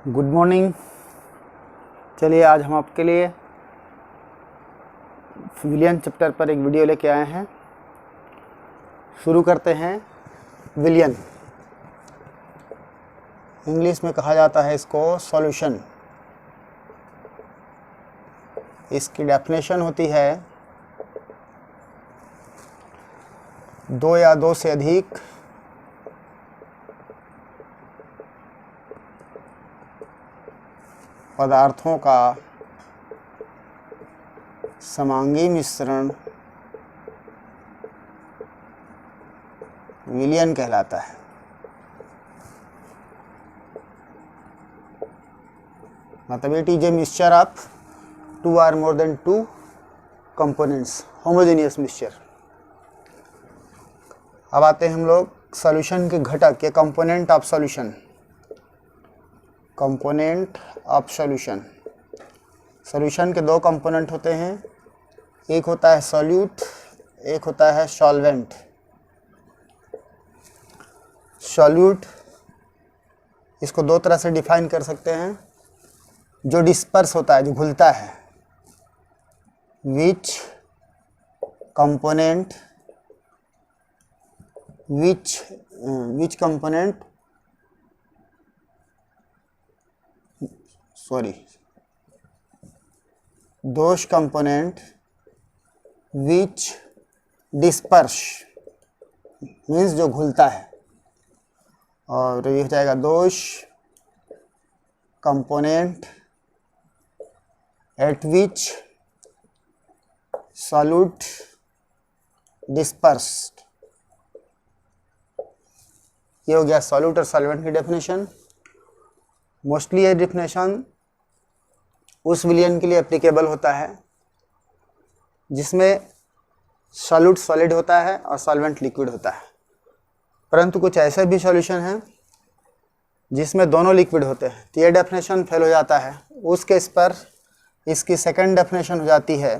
Good morning. चलिए आज हम आपके लिए विलियन चैप्टर पर एक वीडियो लेके आए हैं। शुरू करते हैं। विलियन इंग्लिश में कहा जाता है इसको सॉल्यूशन। इसकी डेफिनेशन होती है दो या दो से अधिक पदार्थों का समांगी मिश्रण विलियन कहलाता है। मतलब it is a mixture of two or more than two components, homogeneous mixture. अब आते हैं हम लोग सॉल्यूशन के घटक के component of solution. Component of solution. Solution के दो कंपोनेंट होते हैं, एक होता है सॉल्यूट, एक होता है सॉल्वेंट। सॉल्यूट इसको दो तरह से डिफाइन कर सकते हैं। जो डिस्पर्स होता है, जो घुलता है, विच component those component which disperse means जो घुलता है, और ये हो जाएगा those component at which solute dispersed। ये हो गया सॉल्यूट और सॉल्वेंट की डेफिनेशन। मोस्टली ये डेफिनेशन उस विलियन के लिए एप्लीकेबल होता है जिसमें सॉल्यूट सॉलिड होता है और सॉल्वेंट लिक्विड होता है। परंतु कुछ ऐसे भी सॉल्यूशन हैं जिसमें दोनों लिक्विड होते हैं, तो ये डेफिनेशन फेल हो जाता है। उस केस पर इसकी सेकंड डेफिनेशन हो जाती है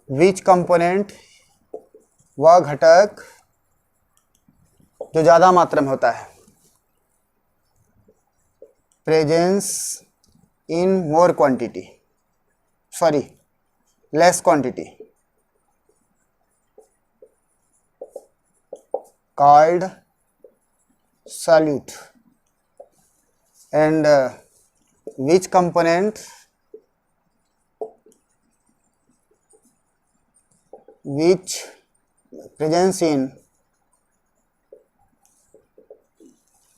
विच कंपोनेंट, वह घटक जो ज़्यादा मात्रा में होता है, presence in more quantity, less quantity, called solute, and which component which presence in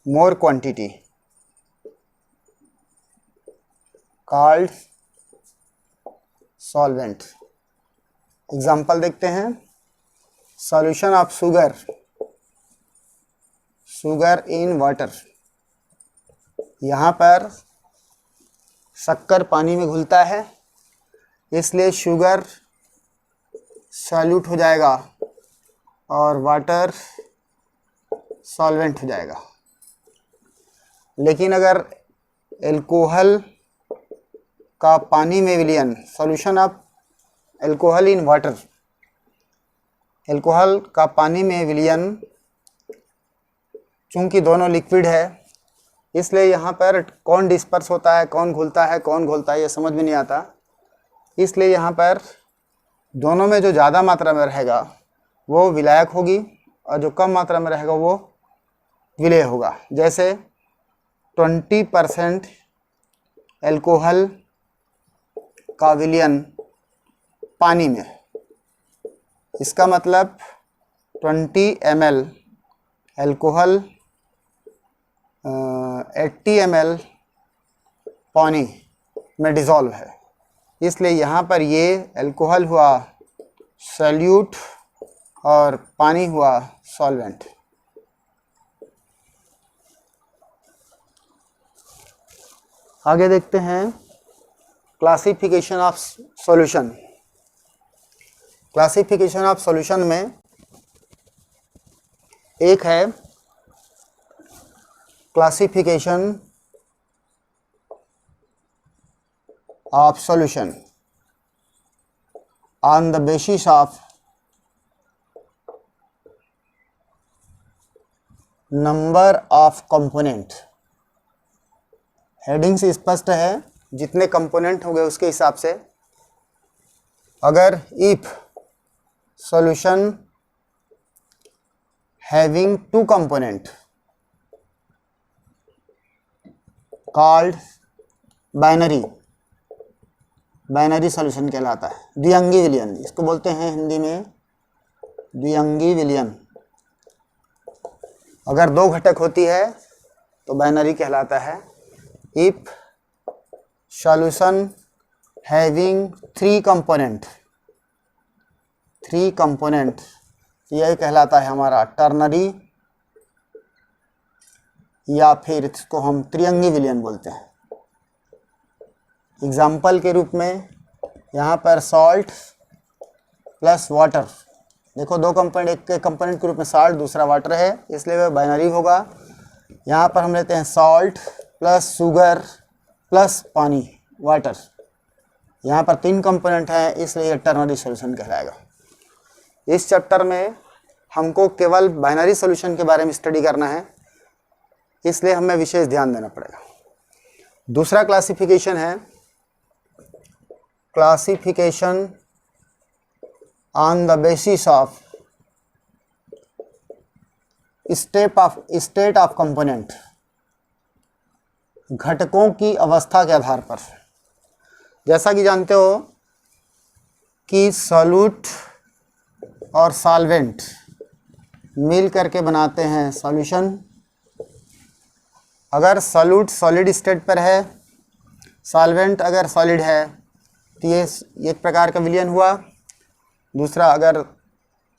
more quantity called solvent। Example देखते हैं। Solution of sugar in water. यहाँ पर शक्कर पानी में घुलता है, इसलिए शुगर सॉल्यूट हो जाएगा और वाटर सॉल्वेंट हो जाएगा। लेकिन अगर एल्कोहल का पानी में विलियन, solution of alcohol in water, alcohol का पानी में विलियन, चूंकि दोनों लिक्विड है, इसलिए यहाँ पर कौन डिस्पर्स होता है, कौन घुलता है, कौन घुलता है, ये समझ में नहीं आता। इसलिए यहाँ पर दोनों में जो ज़्यादा मात्रा में रहेगा वो विलायक होगी और जो कम मात्रा में रहेगा वो विलेय होगा। जैसे 20% एल्कोहल का विलियन पानी में, इसका मतलब 20 ml एल्कोहल 80 ml पानी में डिज़ोल्व है, इसलिए यहाँ पर ये एल्कोहल हुआ सॉल्यूट और पानी हुआ सॉल्वेंट। आगे देखते हैं classification of solution. Classification of solution में एक है classification of solution on the basis of number of component, heading से स्पष्ट है, जितने कंपोनेंट होंगे उसके हिसाब से। अगर if solution having two component called binary, binary solution कहलाता है। द्विअंगी विलयन, इसको बोलते हैं हिंदी में द्विअंगी विलयन। अगर दो घटक होती है तो बाइनरी कहलाता है। If solution having three component, three component, यह कहलाता है हमारा टर्नरी, या फिर इसको हम त्रिअंगी विलयन बोलते हैं। एग्जाम्पल के रूप में यहाँ पर सॉल्ट प्लस वाटर, देखो दो कंपोनेंट, एक के कंपोनेंट के रूप में सॉल्ट, दूसरा वाटर है, इसलिए वह बाइनरी होगा। यहाँ पर हम लेते हैं सॉल्ट प्लस शुगर प्लस पानी, वाटर। यहाँ पर तीन कंपोनेंट हैं, इसलिए टर्नरी सॉल्यूशन कहलाएगा। इस चैप्टर में हमको केवल बाइनरी सॉल्यूशन के बारे में स्टडी करना है, इसलिए हमें विशेष ध्यान देना पड़ेगा। दूसरा क्लासिफिकेशन है classification on the basis of state of component, घटकों की अवस्था के आधार पर। जैसा कि जानते हो कि सॉल्यूट और सॉल्वेंट मिल करके बनाते हैं सॉल्यूशन। अगर सॉल्यूट सॉलिड स्टेट पर है, सॉल्वेंट अगर सॉलिड है, तो ये एक प्रकार का विलयन हुआ। दूसरा, अगर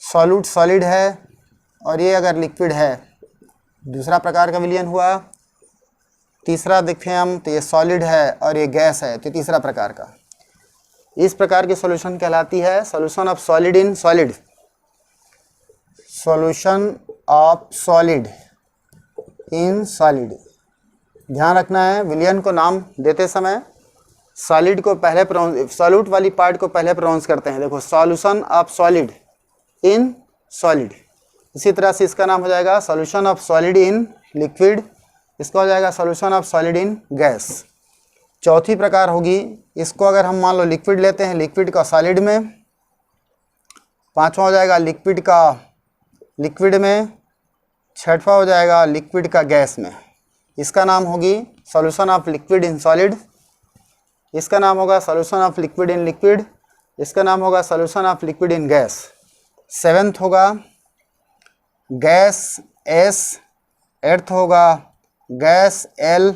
सॉल्यूट सॉलिड है और ये अगर लिक्विड है, दूसरा प्रकार का विलयन हुआ। तीसरा देखें हम तो ये सॉलिड है और ये गैस है, तो तीसरा प्रकार का। इस प्रकार की सॉल्यूशन कहलाती है solution of solid in solid, solution of solid in solid. ध्यान रखना है, विलयन को नाम देते समय सॉलिड को पहले प्रोनाउंस, सॉल्यूट वाली पार्ट को पहले प्रोनाउंस करते हैं। देखो, solution of solid in solid. इसी तरह से इसका नाम हो जाएगा solution of solid in liquid, इसका हो जाएगा solution of solid in gas. चौथी प्रकार होगी, इसको अगर हम मान लो लिक्विड लेते हैं, लिक्विड का सॉलिड में। पांचवा हो जाएगा लिक्विड का लिक्विड में। छठवां हो जाएगा लिक्विड का गैस में। इसका नाम होगी solution of liquid in solid, इसका नाम होगा solution of liquid in liquid, इसका नाम होगा solution of liquid in gas. Seventh होगा गैस एस, एट्थ होगा गैस एल,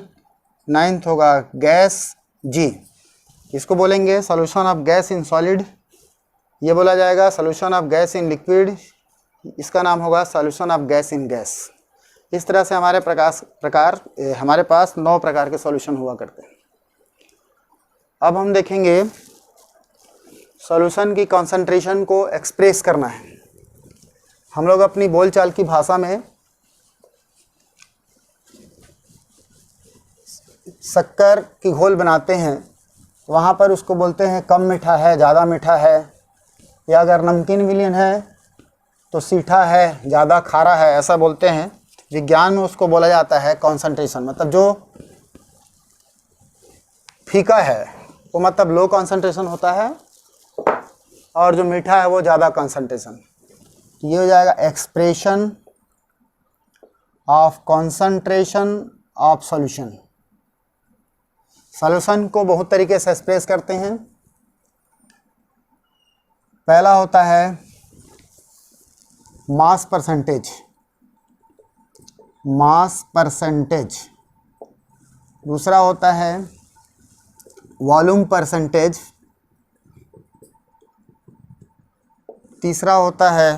नाइन्थ होगा गैस जी। इसको बोलेंगे solution of gas in solid, ये बोला जाएगा solution of gas in liquid, इसका नाम होगा solution of gas in gas. इस तरह से हमारे हमारे पास 9 प्रकार के सॉल्यूशन हुआ करते हैं। अब हम देखेंगे सॉल्यूशन की कॉन्सेंट्रेशन को एक्सप्रेस करना है। हम लोग अपनी बोलचाल की भाषा में शक्कर की घोल बनाते हैं, वहाँ पर उसको बोलते हैं कम मीठा है, ज़्यादा मीठा है, या अगर नमकीन विलयन है तो सीठा है, ज़्यादा खारा है, ऐसा बोलते हैं। विज्ञान में उसको बोला जाता है कॉन्सेंट्रेशन, मतलब जो फीका है वो मतलब लो कॉन्सेंट्रेशन होता है, और जो मीठा है वो ज़्यादा कॉन्सेंट्रेशन। ये हो जाएगा expression of concentration of solution. Solution को बहुत तरीके से एक्सप्रेस करते हैं। पहला होता है मास परसेंटेज, मास परसेंटेज। दूसरा होता है वॉल्यूम परसेंटेज। तीसरा होता है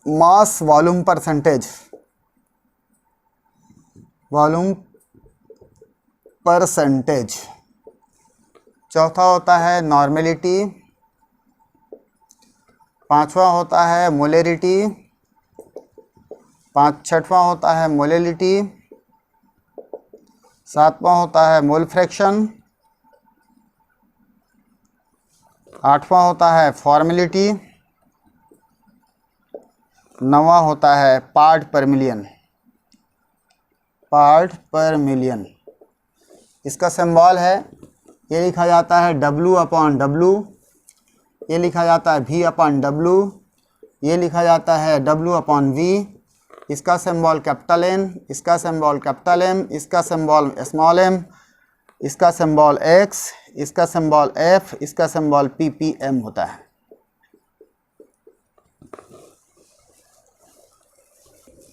mass volume percentage, volume percentage. चौथा होता है नॉर्मेलिटी। पांचवा होता है मोलेरिटी। छठवां होता है मोलेलिटी। सातवां होता है मोल फ्रैक्शन। आठवां होता है फॉर्मेलिटी। नौवां होता है पार्ट पर मिलियन, पार्ट पर मिलियन। इसका सिंबल है, ये लिखा जाता है W/W, ये लिखा जाता है V/W, ये लिखा जाता है W/V, इसका सिंबल कैपिटल N, इसका सिंबल कैपिटल M, इसका सिंबल स्मॉल m, इसका सिंबल X, इसका सिंबल F, इसका सिंबल ppm होता है।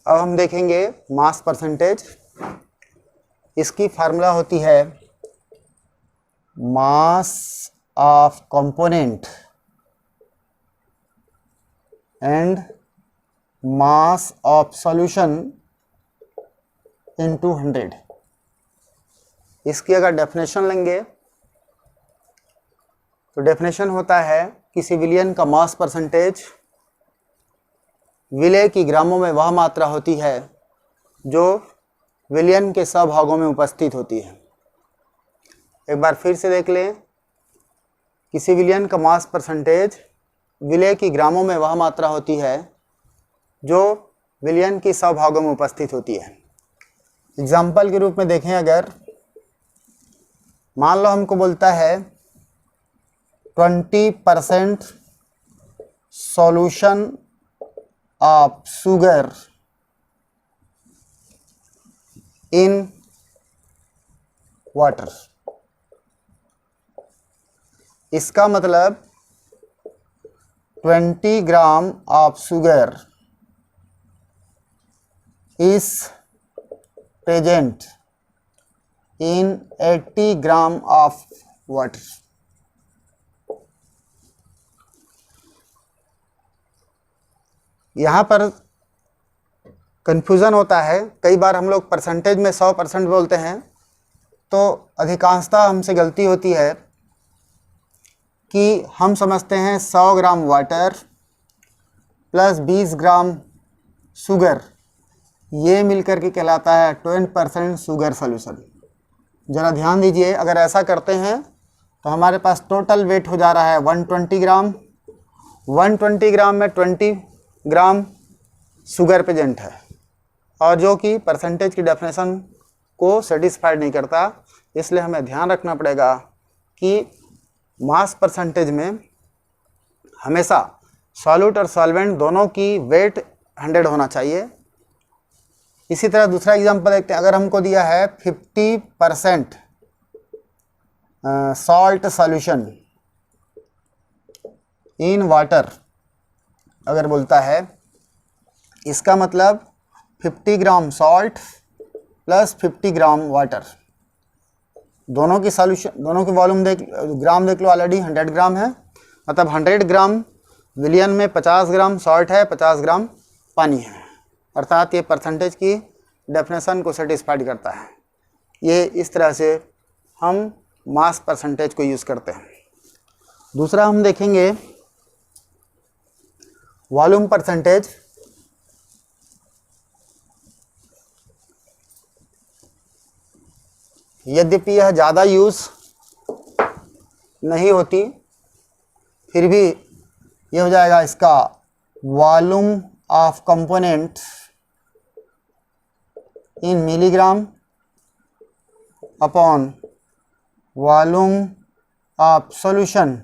अब हम देखेंगे मास परसेंटेज। इसकी फार्मूला होती है mass of component and mass of solution into 100। इसकी अगर डेफिनेशन लेंगे तो डेफिनेशन होता है किसी विलयन का मास परसेंटेज विलय की ग्रामों में वह मात्रा होती है जो विलयन के सहभागों में उपस्थित होती है। एक बार फिर से देख लें, किसी विलयन का मास परसेंटेज विलय की ग्रामों में वह मात्रा होती है जो विलयन के सहभागों में उपस्थित होती है। एग्जाम्पल के रूप में देखें, अगर मान लो हमको बोलता है 20% solution of sugar in water, इसका मतलब 20 gram of sugar is present in 80 gram of water. यहाँ पर कन्फ्यूज़न होता है, कई बार हम लोग परसेंटेज में 100% बोलते हैं तो अधिकांशतः हमसे गलती होती है कि हम समझते हैं 100 gram water plus 20 gram sugar, ये मिलकर के कहलाता है 20% शुगर सॉल्यूशन। ज़रा ध्यान दीजिए, अगर ऐसा करते हैं तो हमारे पास टोटल वेट हो जा रहा है 120 ग्राम। 120 ग्राम में 20 ग्राम शुगर प्रेजेंट है, और जो कि परसेंटेज की डेफिनेशन को सेटिस्फाइड नहीं करता। इसलिए हमें ध्यान रखना पड़ेगा कि मास परसेंटेज में हमेशा सॉल्यूट और सॉल्वेंट दोनों की वेट 100 होना चाहिए। इसी तरह दूसरा एग्जांपल देखते हैं, अगर हमको दिया है 50% सॉल्ट सॉल्यूशन इन वाटर, अगर बोलता है इसका मतलब 50 ग्राम सॉल्ट प्लस 50 ग्राम वाटर, दोनों की सॉल्यूशन, दोनों की वॉल्यूम ग्राम देख लो, ऑलरेडी 100 ग्राम है, मतलब 100 ग्राम विलियन में 50 ग्राम सॉल्ट है, 50 ग्राम पानी है, अर्थात ये परसेंटेज की डेफिनेशन को सेटिस्फाइड करता है। ये इस तरह से हम मास परसेंटेज को यूज़ करते हैं। दूसरा हम देखेंगे वॉल्यूम परसेंटेज। यद्यपि यह ज़्यादा यूज़ नहीं होती, फिर भी ये हो जाएगा इसका volume of component in milligram upon volume of solution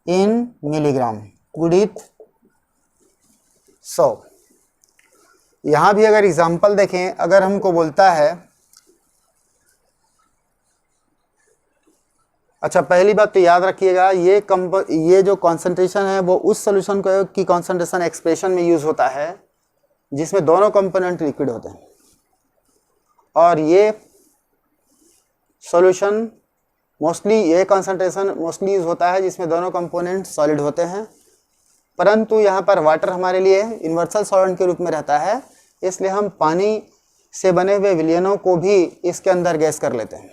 in milligram गुणित 100। यहाँ भी अगर एग्जाम्पल देखें, अगर हमको बोलता है, अच्छा पहली बात तो याद रखिएगा, ये जो कॉन्सेंट्रेशन है वो उस सॉल्यूशन की कॉन्सेंट्रेशन एक्सप्रेशन में यूज़ होता है जिसमें दोनों कंपोनेंट लिक्विड होते हैं, और ये सॉल्यूशन मोस्टली, ये कॉन्सेंट्रेशन मोस्टली यूज़ होता है जिसमें दोनों कंपोनेंट सॉलिड होते हैं। परंतु यहाँ पर वाटर हमारे लिए यूनिवर्सल सॉल्वेंट के रूप में रहता है, इसलिए हम पानी से बने हुए विलयनों को भी इसके अंदर गैस कर लेते हैं।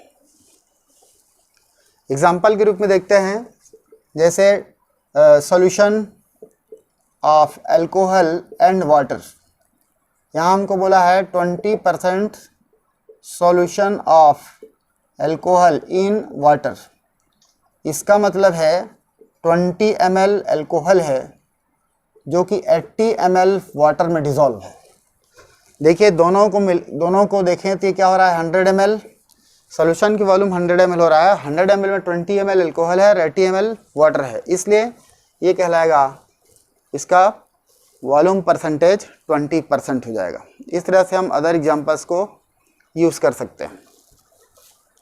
एग्जाम्पल के रूप में देखते हैं, जैसे solution of alcohol and water, यहाँ हमको बोला है 20% solution of alcohol in water, इसका मतलब है 20 ml अल्कोहल है जो कि 80 ml वाटर में डिज़ोल्व है। देखिए दोनों को देखें तो ये क्या हो रहा है, 100 ml सोल्यूशन की वॉल्यूम 100 ml हो रहा है, 100 ml में 20 ml अल्कोहल है और 80 ml वाटर है, इसलिए ये कहलाएगा, इसका वॉल्यूम परसेंटेज 20% हो जाएगा। इस तरह से हम अदर एग्जांपल्स को यूज़ कर सकते हैं।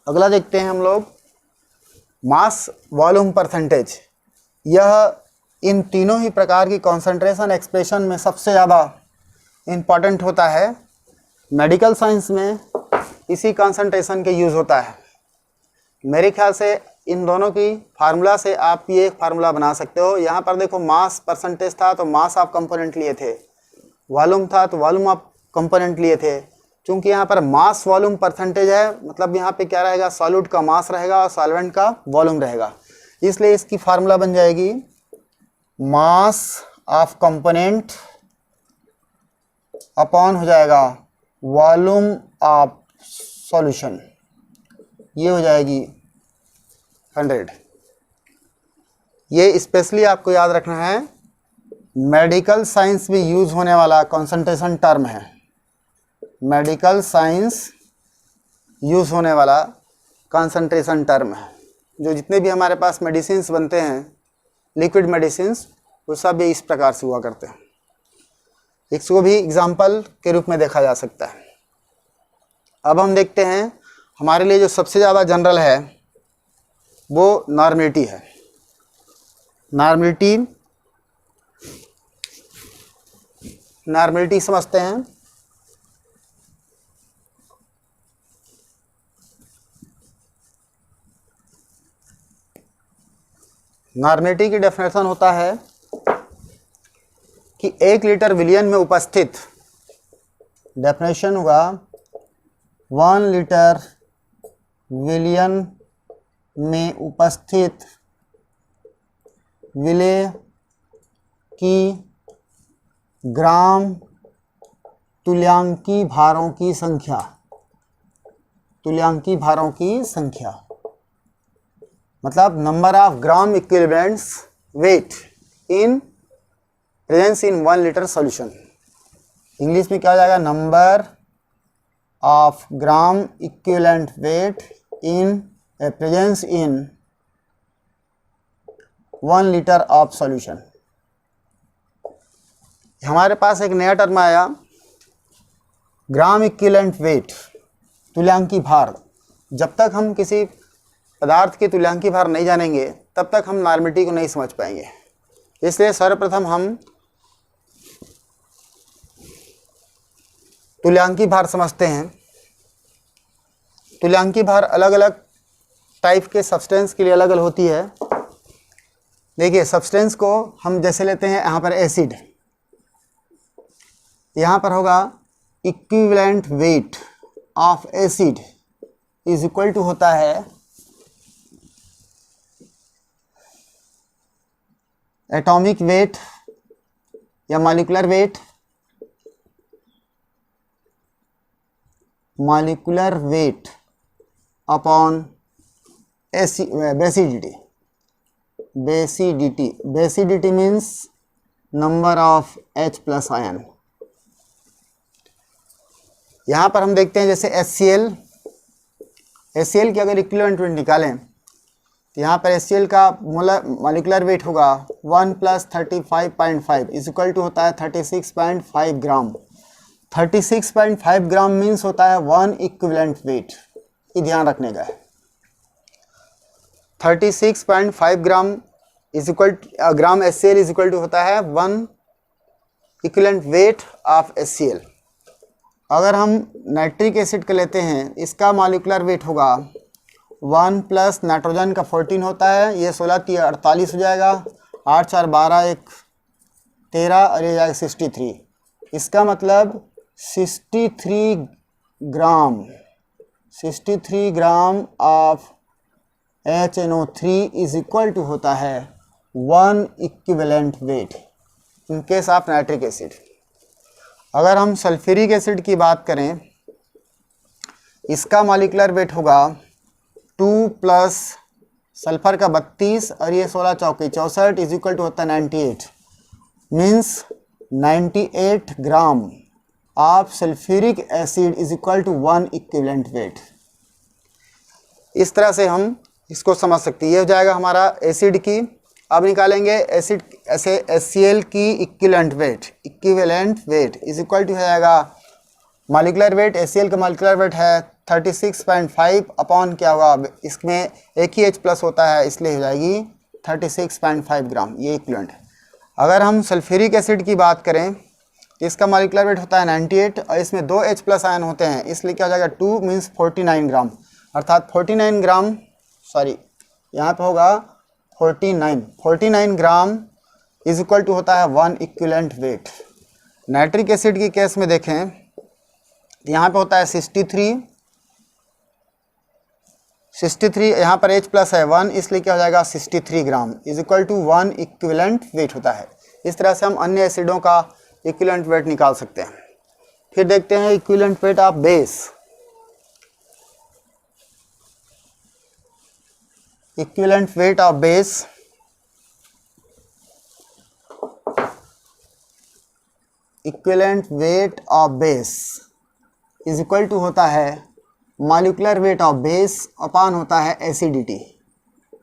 अगला देखते हैं हम लोग, मास वॉल्यूम परसेंटेज। यह इन तीनों ही प्रकार की कॉन्सेंट्रेशन एक्सप्रेशन में सबसे ज़्यादा इम्पॉर्टेंट होता है। मेडिकल साइंस में इसी कॉन्सेंट्रेशन के यूज़ होता है। मेरे ख्याल से इन दोनों की फार्मूला से आप ये फार्मूला बना सकते हो। यहाँ पर देखो मास परसेंटेज था तो मास आप कंपोनेंट लिए थे, वॉल्यूम था तो वॉल्यूम आप कंपोनेंट लिए थे। क्योंकि यहाँ पर मास वॉल्यूम परसेंटेज है, मतलब यहाँ पे क्या रहेगा, सॉल्यूट का मास रहेगा और सॉल्वेंट का वॉल्यूम रहेगा, इसलिए इसकी फार्मूला बन जाएगी मास ऑफ कंपोनेंट अपॉन हो जाएगा वॉल्यूम ऑफ सॉल्यूशन, ये हो जाएगी 100। ये स्पेशली आपको याद रखना है, मेडिकल साइंस में यूज होने वाला कंसंट्रेशन टर्म है। मेडिकल साइंस यूज होने वाला कंसंट्रेशन टर्म है। जो जितने भी हमारे पास मेडिसिन्स बनते हैं, लिक्विड मेडिसिन्स, वो सब इस प्रकार से हुआ करते हैं। इसको भी एग्जाम्पल के रूप में देखा जा सकता है। अब हम देखते हैं, हमारे लिए जो सबसे ज़्यादा जनरल है वो नॉर्मलिटी है। नॉर्मलिटी समझते हैं। नॉर्मलिटी की डेफिनेशन होता है कि 1 लीटर विलियन में उपस्थित, डेफिनेशन होगा 1 लीटर विलियन में उपस्थित विलेय की ग्राम तुल्यांकी भारों की संख्या, तुल्यांकी भारों की संख्या, मतलब number of gram equivalents weight in presence in 1 litre solution. English में क्या हो जाएगा, number of gram equivalent weight in presence in 1 litre of solution. हमारे पास एक नया टर्म आया, ग्राम इक्विवेलेंट वेट, तुल्यांकी भार। जब तक हम किसी पदार्थ की तुल्यांकी भार नहीं जानेंगे तब तक हम नॉर्मलिटी को नहीं समझ पाएंगे। इसलिए सर्वप्रथम हम तुल्यांकी भार समझते हैं। तुल्यांकी भार अलग अलग टाइप के सब्सटेंस के लिए अलग अलग होती है। देखिए, सब्सटेंस को हम जैसे लेते हैं, यहाँ पर एसिड, यहाँ पर होगा equivalent weight of acid is equal to होता है एटॉमिक वेट या molecular weight, molecular weight upon basicity. Basicity means number of H+ ion. यहाँ पर हम देखते हैं जैसे HCl की अगर इक्विवेलेंट वेट निकालें तो यहाँ पर HCl का मॉलिक्यूलर वेट होगा 1 + 35.5 इज इक्वल टू होता है 36.5 ग्राम। 36.5 ग्राम मीन्स होता है 1 इक्विवेलेंट वेट, ये ध्यान रखने का है। 36.5 gram is equal gram HCl is equal to होता है 1 इक्विवेलेंट वेट ऑफ HCl। अगर हम नाइट्रिक एसिड का लेते हैं, इसका मॉलिक्यूलर वेट होगा 1 + नाइट्रोजन का 14 होता है, ये 16 × 3 = 48 हो जाएगा, 8 × 4 = 12, 1 13 और ये जाएगा 63। इसका मतलब 63 gram of HNO3 is equal to होता है 1 equivalent weight in case of nitric acid. अगर हम सल्फ्यूरिक एसिड की बात करें, इसका मॉलिक्यूलर वेट होगा 2 + सल्फर का 32 और ये 16 × 4 = 64 इज इक्वल टू होता है 98, means 98 gram of sulphuric acid is equal to 1 equivalent weight. इस तरह से हम इसको समझ सकते हैं। ये हो जाएगा हमारा एसिड की। अब निकालेंगे एसिड ऐसे HCl की equivalent weight is equal to हो जाएगा मॉलिक्यूलर वेट। HCl का मॉलिक्यूलर वेट है 36.5 अपॉन क्या होगा, इसमें एक ही H प्लस होता है इसलिए हो जाएगी 36.5 ग्राम, ये इक्विवेलेंट है। अगर हम सल्फ्यूरिक एसिड की बात करें तो इसका मॉलिक्यूलर वेट होता है 98 और इसमें 2 H प्लस आयन होते हैं, इसलिए क्या हो जाएगा 2 मीन्स 49 ग्राम, अर्थात 49 ग्राम, सॉरी यहाँ पे होगा 49 ग्राम इज इक्वल टू होता है 1 इक्विवेलेंट वेट। नाइट्रिक एसिड की केस में देखें तो यहाँ पे होता है 63, यहाँ पर H प्लस है 1, इसलिए क्या हो जाएगा 63 gram is equal to 1 equivalent weight होता है। इस तरह से हम अन्य एसिडों का इक्विवेलेंट वेट निकाल सकते हैं। फिर देखते हैं equivalent weight of base. Equivalent weight of base, equivalent weight of base is equal to होता है molecular weight of base upon होता है acidity.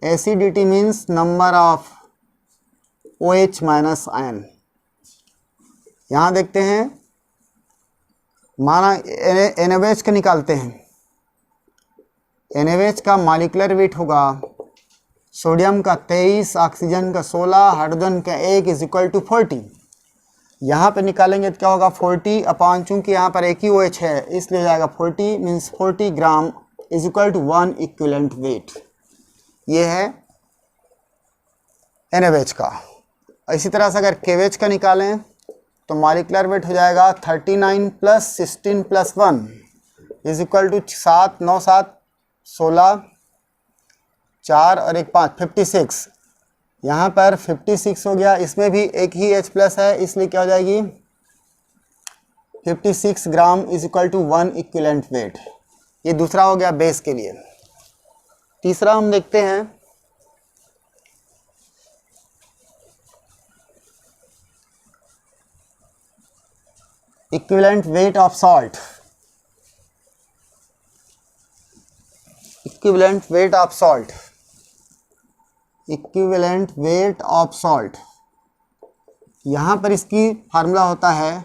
Acidity means number of OH minus ion. यहाँ देखते हैं, माना NaOH का निकालते हैं। NaOH का मॉलिक्यूलर वेट होगा सोडियम का 23, ऑक्सीजन का 16, हाइड्रोजन का 1 इज इक्वल टू 40। यहाँ पे निकालेंगे तो क्या होगा 40 अपॉन, चूंकि यहाँ पर एक ही OH है इसलिए जाएगा 40 means 40 gram is equal to 1 equivalent weight. ये है NaOH का। इसी तरह से अगर KOH का निकालें तो मॉलिक्यूलर वेट हो जाएगा 39 plus 16 plus 1 is equal to 7, 9, 7, 16, 4 और 1, 5, 56। यहाँ पर 56 हो गया, इसमें भी एक ही H प्लस है इसलिए क्या हो जाएगी 56 gram is equal to 1 equivalent weight. ये दूसरा हो गया बेस के लिए। तीसरा हम देखते हैं equivalent weight of salt. Equivalent weight of salt, equivalent weight of salt, यहाँ पर इसकी फार्मूला होता है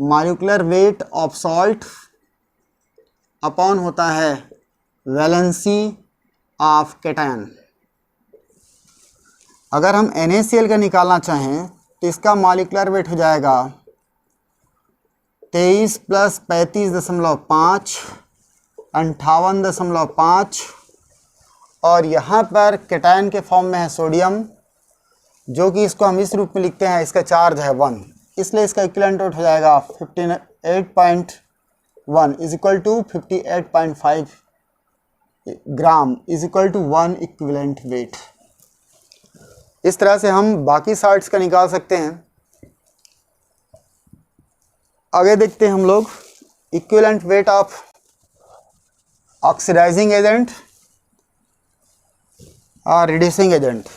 molecular weight of salt upon होता है वैलेंसी ऑफ कैटायन। अगर हम NaCl का निकालना चाहें तो इसका मॉलिक्यूलर वेट हो जाएगा 23 प्लस 35.5, 58.5 और यहाँ पर कैटायन के फॉर्म में है सोडियम, जो कि इसको हम इस रूप में लिखते हैं, इसका चार्ज है 1, इसलिए इसका इक्विवेलेंट वेट हो जाएगा 58.1 is equal to 58.5 gram is equal to 1 equivalent weight. इस तरह से हम बाकी साल्ट्स का निकाल सकते हैं। आगे देखते हैं हम लोग equivalent weight of oxidising agent और reducing agent.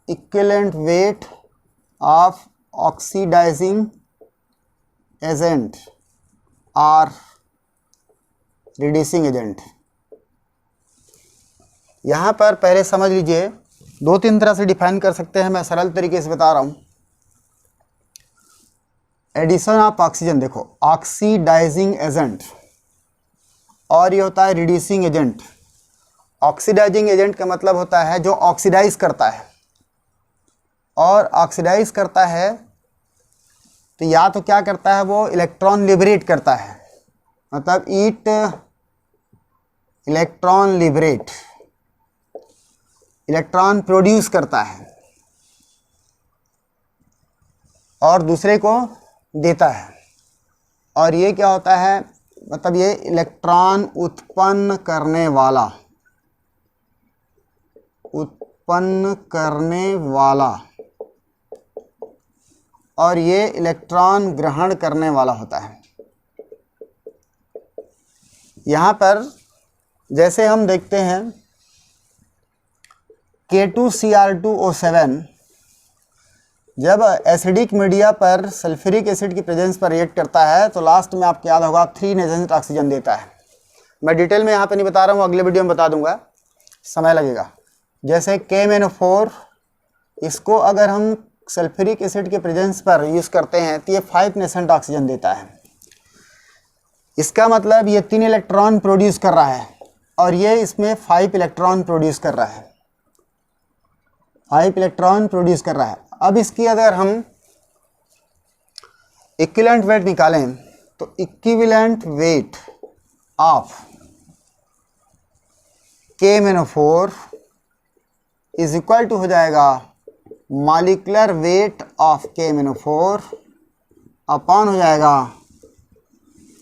Equivalent weight of oxidising agent और रिड्यूसिंग एजेंट। यहाँ पर पहले समझ लीजिए, 2-3 तरह से डिफाइन कर सकते हैं, मैं सरल तरीके से बता रहा हूँ। एडिशन ऑफ ऑक्सीजन, देखो ऑक्सीडाइजिंग एजेंट और ये होता है रिड्यूसिंग एजेंट। ऑक्सीडाइजिंग एजेंट का मतलब होता है जो ऑक्सीडाइज करता है, और ऑक्सीडाइज करता है तो या तो क्या करता है वो इलेक्ट्रॉन लिबरेट करता है, मतलब it electron liberate, electron produce करता है और दूसरे को देता है। और ये क्या होता है, मतलब ये इलेक्ट्रॉन उत्पन्न करने वाला और ये इलेक्ट्रॉन ग्रहण करने वाला होता है। यहाँ पर जैसे हम देखते हैं K2Cr2O7, जब एसिडिक मीडिया पर सल्फ्यूरिक एसिड की प्रेजेंस पर रिएक्ट करता है तो लास्ट में आपको याद होगा 3 नेजेंट ऑक्सीजन देता है। मैं डिटेल में यहाँ पे नहीं बता रहा हूँ, अगले वीडियो में बता दूंगा, समय लगेगा। जैसे KMnO4, इसको अगर हम सल्फ्यूरिक एसिड के प्रेजेंस पर यूज़ करते हैं तो ये 5 नेजेंट ऑक्सीजन देता है। इसका मतलब ये 3 इलेक्ट्रॉन प्रोड्यूस कर रहा है और ये इसमें 5 इलेक्ट्रॉन प्रोड्यूस कर रहा है, 5 इलेक्ट्रॉन प्रोड्यूस कर रहा है। अब इसकी अगर हम इक्विवेलेंट वेट निकालें तो equivalent weight of KMnO4 is equal to हो जाएगा molecular weight of KMnO4 upon हो जाएगा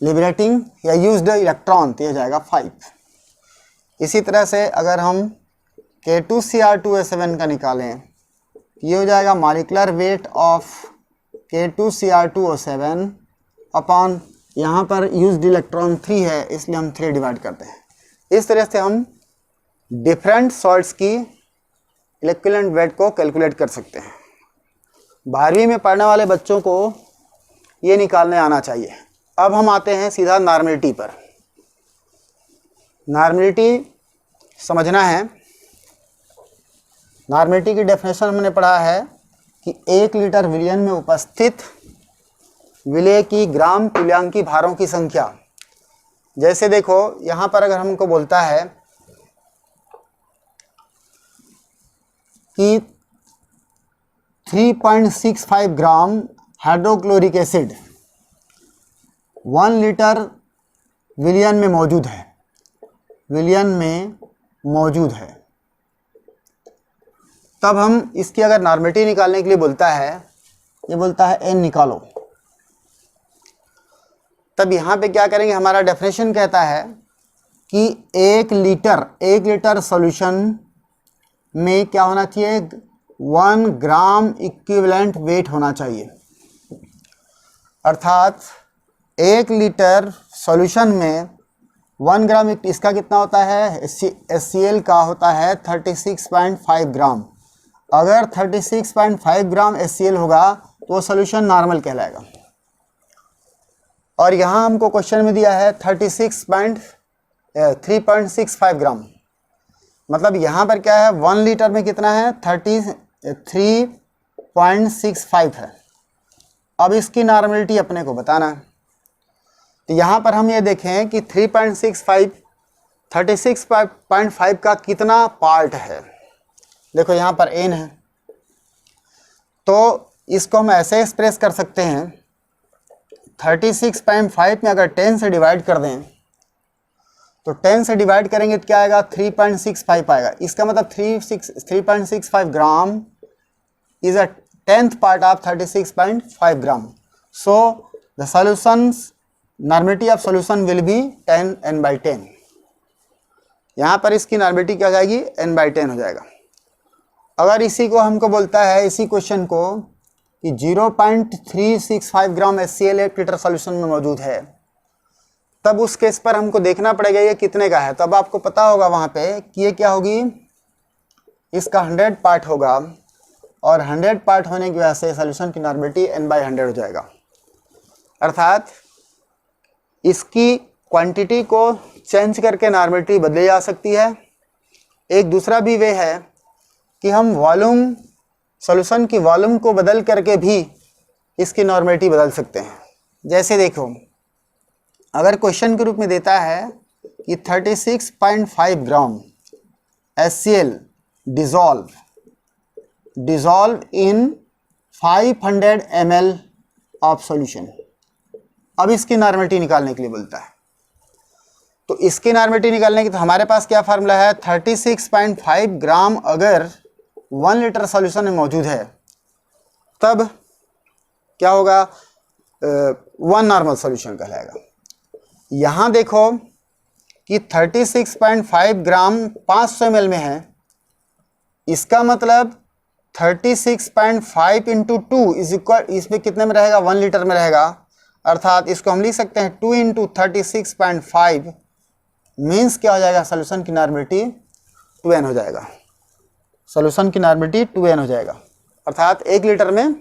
लिबरेटिंग या यूज्ड इलेक्ट्रॉन, तो ये हो जाएगा 5। इसी तरह से अगर हम K2Cr2O7 का निकालें, ये हो जाएगा molecular weight of K2Cr2O7 upon यहाँ पर यूज्ड इलेक्ट्रॉन 3 है, इसलिए हम 3 डिवाइड करते हैं। इस तरह से हम डिफरेंट सॉल्ट्स की इक्विवेलेंट वेट को कैलकुलेट कर सकते हैं। 12वीं में पढ़ने वाले बच्चों को ये निकालने आना चाहिए। अब हम आते हैं सीधा नॉर्मलिटी पर। नॉर्मलिटी समझना है। नॉर्मलिटी की डेफिनेशन हमने पढ़ा है कि 1 लीटर विलयन में उपस्थित विलेय की ग्राम तुल्यांकी भारों की संख्या। जैसे देखो यहाँ पर अगर हमको बोलता है कि 3.65 ग्राम हाइड्रोक्लोरिक एसिड 1 लीटर विलयन में मौजूद है, विलयन में मौजूद है, तब हम इसकी अगर नॉर्मलिटी निकालने के लिए बोलता है, ये बोलता है n निकालो, तब यहाँ पे क्या करेंगे, हमारा डेफिनेशन कहता है कि 1 लीटर सॉल्यूशन में क्या होना चाहिए, 1 ग्राम इक्विवेलेंट वेट होना चाहिए। अर्थात 1 लीटर सॉल्यूशन में 1 ग्राम, इसका कितना होता है, HCl का होता है 36.5 ग्राम। अगर 36.5 ग्राम HCl होगा तो वो सोल्यूशन नॉर्मल कहलाएगा। और यहाँ हमको क्वेश्चन में दिया है 3.65 ग्राम, मतलब यहाँ पर क्या है, 1 लीटर में कितना है, 33.65 है। अब इसकी नॉर्मलिटी अपने को बताना है। तो यहाँ पर हम ये देखें कि 36.5 का कितना पार्ट है। देखो यहाँ पर n है, तो इसको हम ऐसे एक्सप्रेस कर सकते हैं, 36.5 में अगर 10 से डिवाइड कर दें तो 10 से डिवाइड करेंगे तो क्या आएगा, 3.65 आएगा। इसका मतलब 3.65 gram is a 10th part of 36.5 gram. So the solutions normality of solution will be 10n/10। यहाँ पर इसकी नॉर्मलिटी क्या हो जाएगी, n/10 हो जाएगा। अगर इसी को हमको बोलता है, इसी क्वेश्चन को, कि 0.365 ग्राम HCl 1 लीटर सॉल्यूशन में मौजूद है, तब उस केस पर हमको देखना पड़ेगा ये कितने का है। तब आपको पता होगा वहाँ पे कि ये क्या होगी, इसका 100 पार्ट होगा, और 100 पार्ट होने की वजह से सॉल्यूशन की नॉर्मलिटी n/100 हो जाएगा। अर्थात इसकी क्वांटिटी को चेंज करके नॉर्मलिटी बदली जा सकती है। एक दूसरा भी वे है कि हम वॉल्यूम, सॉल्यूशन की वॉल्यूम को बदल करके भी इसकी नॉर्मलिटी बदल सकते हैं। जैसे देखो, अगर क्वेश्चन के रूप में देता है कि 36.5 ग्राम HCl dissolve in 500 ml of solution. अब इसकी नॉर्मलिटी निकालने के लिए बोलता है, तो इसकी नॉर्मलिटी निकालने की तो हमारे पास क्या फार्मूला है, 36.5 ग्राम अगर 1 लीटर सॉल्यूशन में मौजूद है, तब क्या होगा, 1 नॉर्मल सॉल्यूशन कहलाएगा। यहाँ देखो कि 36.5 ग्राम 500 ml में है, इसका मतलब 36.5 इंटू 2 इज इक्वल, इसमें कितने में रहेगा, 1 लीटर में रहेगा। अर्थात इसको हम लिख सकते हैं 2 इंटू 36.5 मीन्स क्या हो जाएगा, सोल्यूशन की नॉर्मलिटी 2n हो जाएगा। सोल्यूशन की नॉर्मलिटी 2n हो जाएगा। अर्थात 1 लीटर में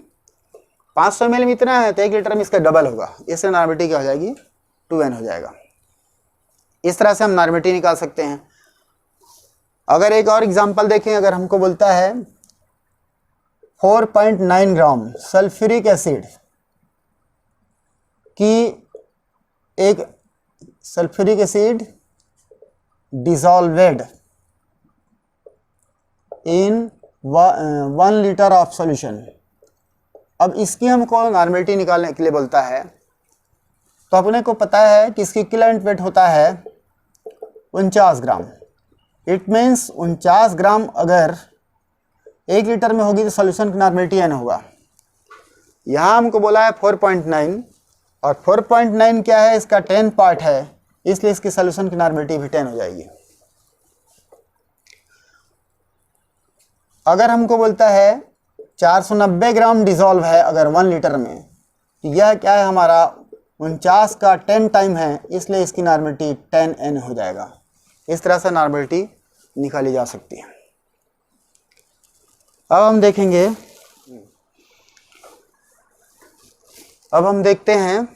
500 ml में इतना है तो 1 लीटर में इसका डबल होगा, इससे नॉर्मेलिटी क्या हो जाएगी 2n हो जाएगा। इस तरह से हम नॉर्मेलिटी निकाल सकते हैं। अगर एक और एग्जांपल देखें, अगर हमको बोलता है 4.9 ग्राम सल्फ्यूरिक एसिड की एक sulphuric acid dissolved in 1 litre of solution. अब इसकी हमको नॉर्मेलिटी निकालने के लिए बोलता है, तो अपने को पता है कि इसकी इक्विवेलेंट वेट होता है 49 ग्राम। इट मीन्स 49 ग्राम अगर 1 लीटर में होगी तो सॉल्यूशन की नॉर्मेलिटी n होगा। यहाँ हमको बोला है 4.9 और 4.9 क्या है, इसका 10 पार्ट है, इसलिए इसकी सॉल्यूशन की नॉर्मेलिटी भी 10 हो जाएगी। अगर हमको बोलता है 490 ग्राम डिसॉल्व है अगर 1 लीटर में, तो यह क्या है हमारा 49 का 10 टाइम है, इसलिए इसकी नॉर्मेलिटी 10n हो जाएगा। इस तरह से नॉर्मेलिटी निकाली जा सकती है। अब हम देखते हैं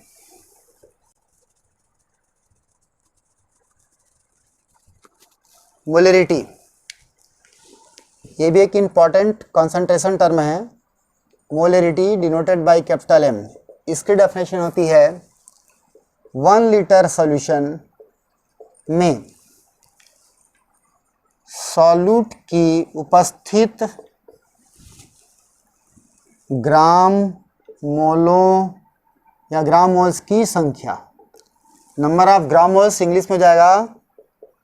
मोलरिटी। ये भी एक इम्पॉर्टेंट कंसंट्रेशन टर्म है। Molarity denoted by capital M। इसकी डेफिनेशन होती है 1 लीटर सॉल्यूशन में सॉल्यूट की उपस्थित ग्राम मोलों या ग्राम मोल्स की संख्या, number of gram moles English में जाएगा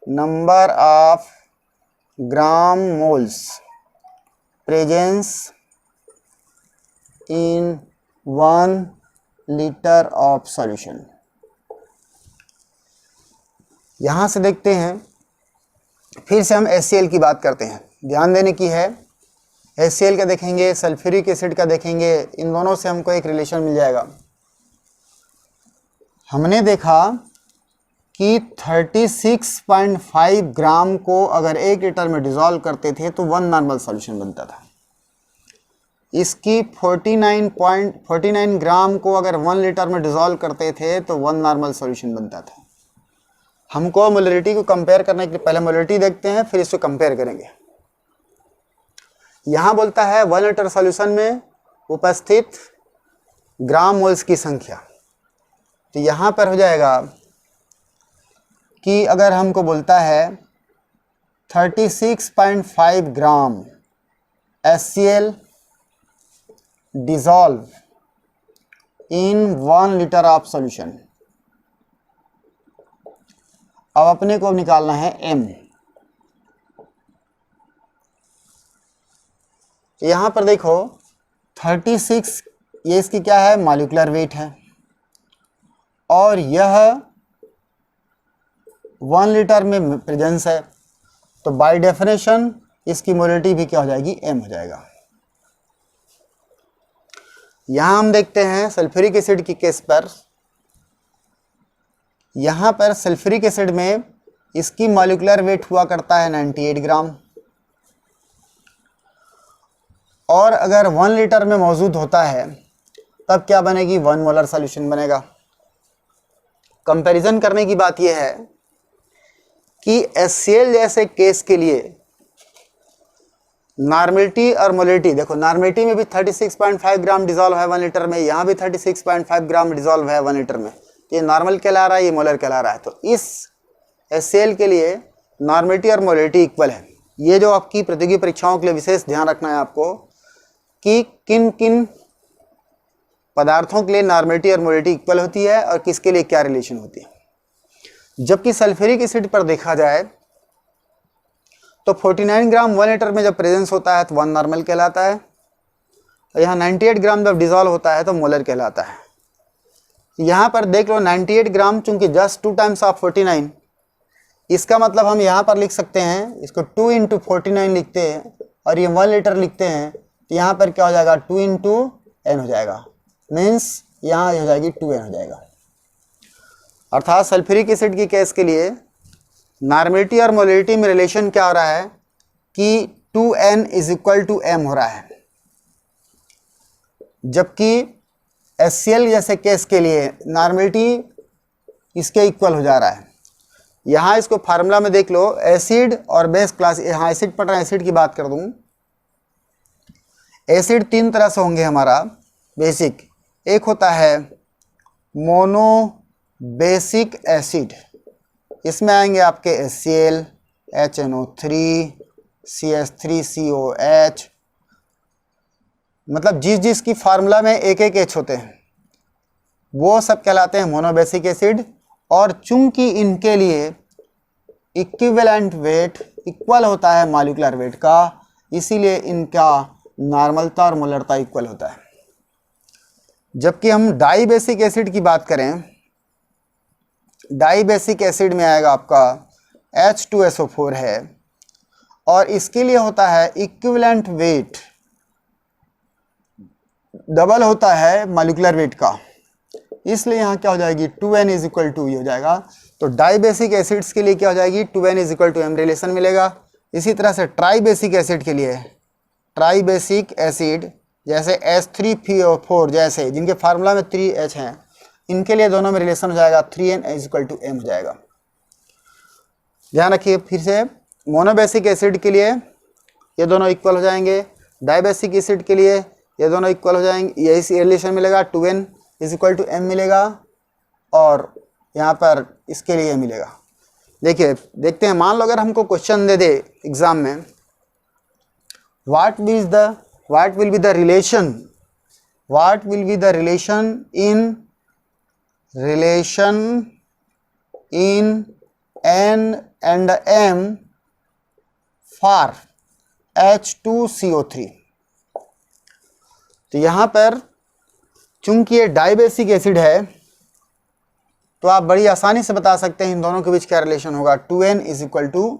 number of gram moles presence in 1 litre of solution. यहां से देखते हैं, फिर से हम HCl की बात करते हैं। ध्यान देने की है, HCl का देखेंगे, सल्फ्यूरिक एसिड का देखेंगे, इन दोनों से हमको एक रिलेशन मिल जाएगा। हमने देखा कि 36.5 ग्राम को अगर 1 लीटर में डिसॉल्व करते थे तो 1 नॉर्मल सॉल्यूशन बनता था। इसकी 49 ग्राम को अगर 1 लीटर में डिसॉल्व करते थे तो 1 नॉर्मल सॉल्यूशन बनता था। हमको मोलरिटी को कंपेयर करने के लिए पहले मोलरिटी देखते हैं, फिर इसको कंपेयर करेंगे। यहाँ बोलता है 1 लीटर सॉल्यूशन में उपस्थित ग्राम मोल्स की संख्या, तो यहाँ पर हो जाएगा कि अगर हमको बोलता है 36.5 ग्राम HCl dissolve in 1 litre of solution. अब अपने को निकालना है M। यहां पर देखो 36, ये इसकी क्या है मॉलिक्यूलर वेट है, और यह 1 लीटर में प्रेजेंस है, तो बाय डेफिनेशन इसकी मोलरिटी भी क्या हो जाएगी M हो जाएगा। यहां हम देखते हैं सल्फ्यूरिक एसिड की केस पर, यहाँ पर सल्फ्यूरिक एसिड में इसकी मॉलिक्यूलर वेट हुआ करता है 98 ग्राम, और अगर 1 लीटर में मौजूद होता है तब क्या बनेगी 1 मोलर सॉल्यूशन बनेगा। कंपैरिजन करने की बात यह है कि HCl जैसे केस के लिए नॉर्मेलिटी और मोलरिटी, देखो नॉर्मेलिटी में भी 36.5 ग्राम डिसॉल्व है 1 लीटर में, यहाँ भी 36.5 ग्राम डिसॉल्व है 1 लीटर में, ये नॉर्मल कहला रहा है, ये मोलर कहला रहा है। तो इस HCl के लिए नॉर्मेलिटी और मोलरिटी इक्वल है। ये जो आपकी प्रतियोगी परीक्षाओं के लिए विशेष ध्यान रखना है आपको कि किन किन पदार्थों के लिए नॉर्मेलिटी और मोलरिटी इक्वल होती है और किसके लिए क्या रिलेशन होती है। जबकि सल्फ्यूरिक एसिड पर देखा जाए तो 49 ग्राम 1 लीटर में जब प्रेजेंस होता है तो 1 नॉर्मल कहलाता है, और यहाँ 98 ग्राम जब डिसॉल्व होता है तो मोलर कहलाता है। यहाँ पर देख लो 98 ग्राम चूंकि जस्ट 2 टाइम्स ऑफ 49, इसका मतलब हम यहाँ पर लिख सकते हैं, इसको 2 इंटू 49 लिखते हैं और ये 1 लीटर लिखते हैं, तो यहाँ पर क्या हो जाएगा 2 इंटू n हो जाएगा, मीन्स यहाँ हो जाएगी 2n हो जाएगा। अर्थात सल्फ्यूरिक एसिड की केस के लिए नॉर्मेलिटी और मोलरिटी में रिलेशन क्या हो रहा है कि 2n is equal to m हो रहा है, जबकि HCl जैसे केस के लिए नॉर्मेलिटी इसके इक्वल हो जा रहा है। यहाँ इसको फार्मूला में देख लो, एसिड और बेस क्लास, यहाँ एसिड पढ़ रहे हैं, एसिड की बात कर दूँ। एसिड तीन तरह से होंगे हमारा बेसिक, एक होता है मोनो बेसिक एसिड, इसमें आएंगे आपके HCl, HNO3, CH3COH, मतलब जिस जिस की फार्मूला में एक एक H होते हैं वो सब कहलाते हैं मोनोबेसिक एसिड। और चूंकि इनके लिए इक्विवेलेंट वेट इक्वल होता है मॉलिक्यूलर वेट का, इसीलिए इनका नॉर्मलता और मोलरता इक्वल होता है। जबकि हम डाई बेसिक एसिड की बात करें, डाई बेसिक एसिड में आएगा आपका H2SO4 है, और इसके लिए होता है इक्विवेलेंट वेट डबल होता है मॉलिक्यूलर वेट का, इसलिए यहाँ क्या हो जाएगी 2n इज इक्वल टू हो जाएगा। तो डाई बेसिक एसिड्स के लिए क्या हो जाएगी 2n is equal to m relation मिलेगा। इसी तरह से ट्राई बेसिक एसिड के लिए, ट्राई बेसिक एसिड जैसे H3PO4 जैसे जिनके फार्मूला में 3H हैं, इनके लिए दोनों में रिलेशन हो जाएगा 3n is equal to m हो जाएगा। ध्यान रखिए फिर से, मोनोबेसिक एसिड के लिए ये दोनों इक्वल हो जाएंगे, डाइबेसिक एसिड के लिए ये दोनों इक्वल हो जाएंगे, यही रिलेशन मिलेगा 2n is equal to m मिलेगा, और यहाँ पर इसके लिए मिलेगा। देखिए देखते हैं, मान लो अगर हमको क्वेश्चन दे दे एग्जाम में, what will be the relation in n and m for H2CO3। तो यहाँ पर चूंकि ये डाइबेसिक एसिड है, तो आप बड़ी आसानी से बता सकते हैं इन दोनों के बीच क्या रिलेशन होगा, 2n is equal to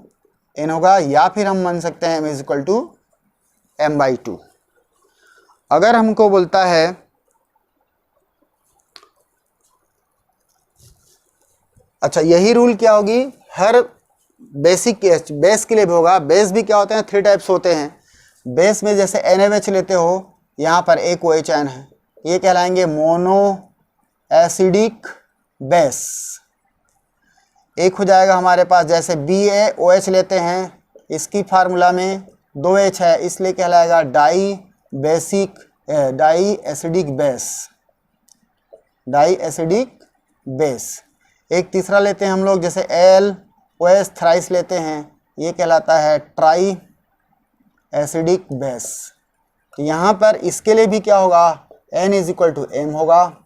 n होगा, या फिर हम मान सकते हैं m is equal to m/2। अगर हमको बोलता है अच्छा, यही रूल क्या होगी हर बेसिक बेस के लिए भी होगा। बेस भी क्या होते हैं, 3 टाइप्स होते हैं। बेस में जैसे NaOH लेते हो, यहाँ पर एक OH आयन है, ये कहलाएंगे मोनो एसिडिक बेस। एक हो जाएगा हमारे पास जैसे BaOH लेते हैं, इसकी फार्मूला में 2H है, इसलिए कहलाएगा डाई एसिडिक बेस। एक तीसरा लेते हैं हम लोग जैसे LOH थ्राइस लेते हैं, ये कहलाता है ट्राई एसिडिक बेस। तो यहाँ पर इसके लिए भी क्या होगा, n is equal to m होगा,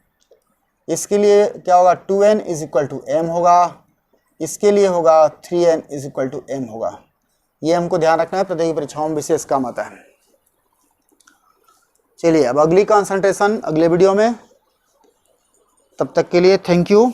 इसके लिए क्या होगा 2n is equal to m होगा, इसके लिए होगा 3n is equal to m होगा। ये हमको ध्यान रखना है, प्रतियोगी परीक्षाओं में विशेष काम आता है। चलिए अब अगली कंसंट्रेशन अगले वीडियो में, तब तक के लिए थैंक यू।